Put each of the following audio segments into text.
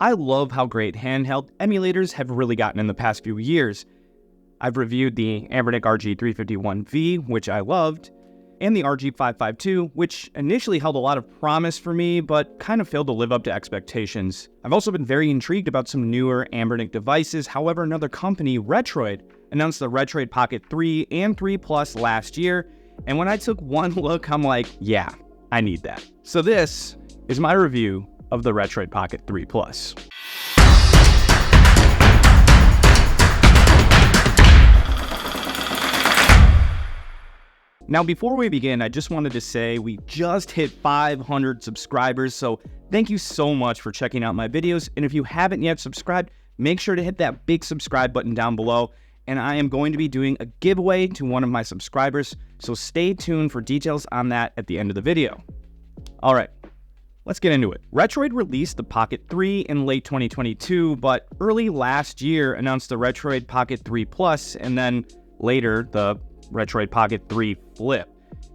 I love how great handheld emulators have really gotten in the past few years. I've reviewed the Anbernic RG351V, which I loved, and the RG552, which initially held a lot of promise for me, but kind of failed to live up to expectations. I've also been very intrigued about some newer Anbernic devices. However, another company, Retroid, announced the Retroid Pocket 3 and 3 Plus last year, and when I took one look, I'm like, yeah, I need that. So this is my review of the Retroid Pocket 3 Plus. Now, before we begin, I just wanted to say we just hit 500 subscribers, so thank you so much for checking out my videos. And if you haven't yet subscribed, make sure to hit that big subscribe button down below. And I am going to be doing a giveaway to one of my subscribers, so stay tuned for details on that at the end of the video. All right, let's get into it. Retroid released the Pocket 3 in late 2022, but early last year announced the Retroid Pocket 3 Plus, and then later the Retroid Pocket 3 Flip,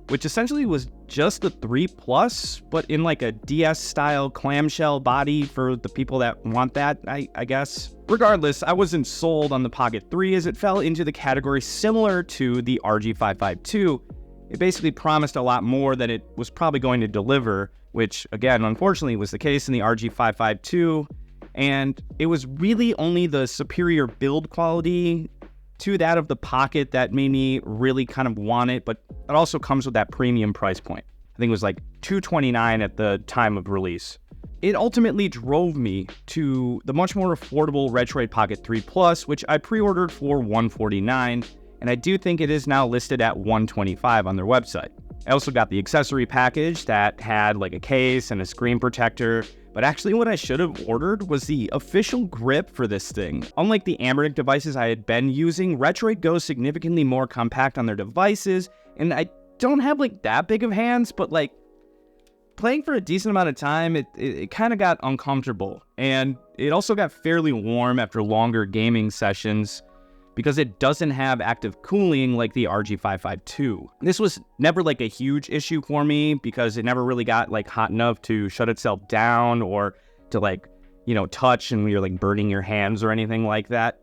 which essentially was just the 3 Plus, but in like a DS-style clamshell body for the people that want that, I guess. Regardless, I wasn't sold on the Pocket 3 as it fell into the category similar to the RG552. It basically promised a lot more than it was probably going to deliver, which again, unfortunately was the case in the RG552, and it was really only the superior build quality to that of the Pocket that made me really kind of want it, but it also comes with that premium price point. I think it was like $229 at the time of release. It ultimately drove me to the much more affordable Retroid Pocket 3 Plus, which I pre-ordered for $149, and I do think it is now listed at $125 on their website. I also got the accessory package that had like a case and a screen protector, but actually what I should have ordered was the official grip for this thing. Unlike the Anbernic devices I had been using, Retroid goes significantly more compact on their devices, and I don't have like that big of hands, but like playing for a decent amount of time, it kind of got uncomfortable, and it also got fairly warm after longer gaming sessions, because it doesn't have active cooling like the RG552. This was never like a huge issue for me because it never really got like hot enough to shut itself down or to like, touch and you're like burning your hands or anything like that.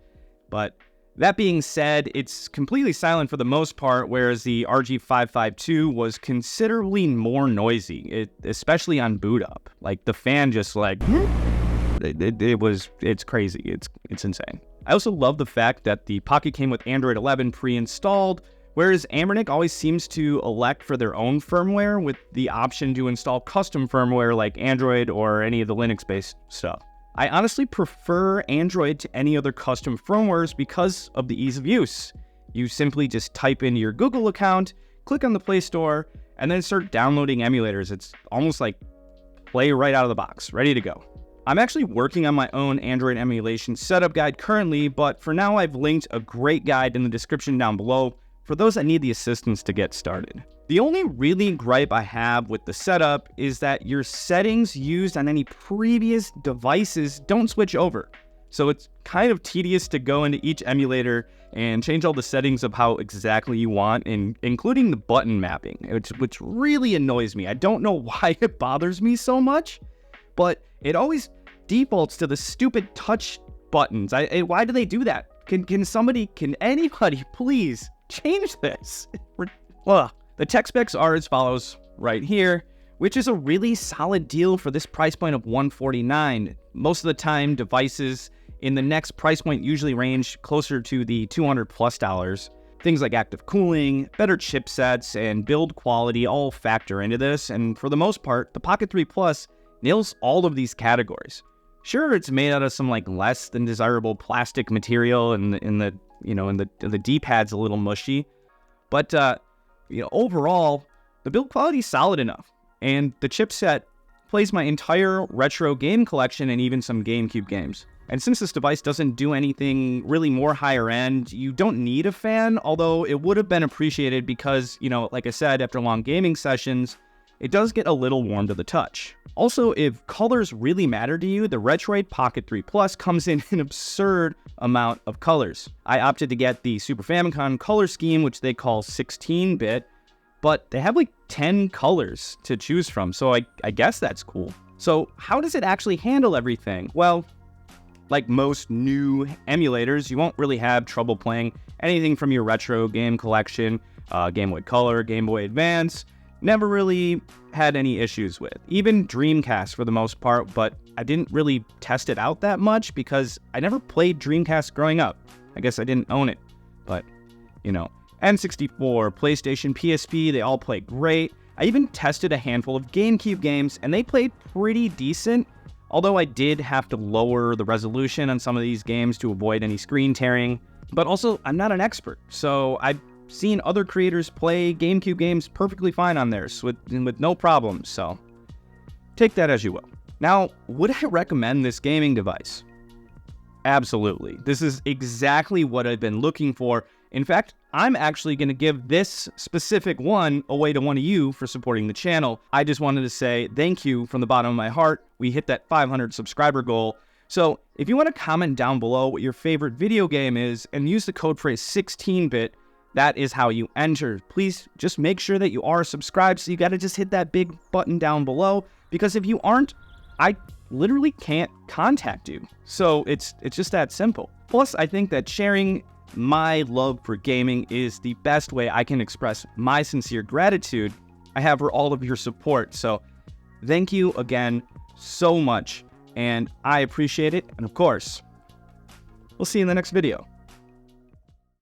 But that being said, it's completely silent for the most part, whereas the RG552 was considerably more noisy, especially on boot up. Like the fan just like, it's crazy, it's insane. I also love the fact that the Pocket came with Android 11 pre-installed, whereas Anbernic always seems to elect for their own firmware with the option to install custom firmware like Android or any of the Linux-based stuff. I honestly prefer Android to any other custom firmwares because of the ease of use. You simply just type in your Google account, click on the Play Store, and then start downloading emulators. It's almost like play right out of the box, ready to go. I'm actually working on my own Android emulation setup guide currently, but for now I've linked a great guide in the description down below for those that need the assistance to get started. The only really gripe I have with the setup is that your settings used on any previous devices don't switch over. So it's kind of tedious to go into each emulator and change all the settings of how exactly you want, including the button mapping, which really annoys me. I don't know why it bothers me so much, but it always defaults to the stupid touch buttons. Why do they do that? Can anybody please change this? Well, the tech specs are as follows right here, which is a really solid deal for this price point of $149. Most of the time, devices in the next price point usually range closer to the $200+. Things like active cooling, better chipsets, and build quality all factor into this, and for the most part, the Pocket 3 Plus nails all of these categories. Sure, it's made out of some like less than desirable plastic material, and the D-pad's a little mushy, but overall, the build quality is solid enough, and the chipset plays my entire retro game collection and even some GameCube games. And since this device doesn't do anything really more higher end, you don't need a fan, although it would have been appreciated because, like I said, after long gaming sessions, it does get a little warm to the touch. Also, if colors really matter to you, the Retroid Pocket 3 Plus comes in an absurd amount of colors. I opted to get the Super Famicom color scheme, which they call 16-bit, but they have like 10 colors to choose from, so I guess that's cool. So how does it actually handle everything? Well, like most new emulators, you won't really have trouble playing anything from your retro game collection, Game Boy Color, Game Boy Advance. Never really had any issues with. Even Dreamcast for the most part, but I didn't really test it out that much because I never played Dreamcast growing up. I guess I didn't own it, but you know. N64, PlayStation, PSP, they all play great. I even tested a handful of GameCube games and they played pretty decent. Although I did have to lower the resolution on some of these games to avoid any screen tearing. But also, I'm not an expert, so I've seen other creators play GameCube games perfectly fine on theirs with no problems, so take that as you will. Now, would I recommend this gaming device? Absolutely. This is exactly what I've been looking for. In fact, I'm actually going to give this specific one away to one of you for supporting the channel. I just wanted to say thank you from the bottom of my heart. We hit that 500 subscriber goal. So if you want to comment down below what your favorite video game is and use the code phrase 16-bit, that is how you enter. Please just make sure that you are subscribed. So you got to just hit that big button down below, because if you aren't, I literally can't contact you. So it's just that simple. Plus, I think that sharing my love for gaming is the best way I can express my sincere gratitude I have for all of your support. So thank you again so much, and I appreciate it. And of course, we'll see you in the next video.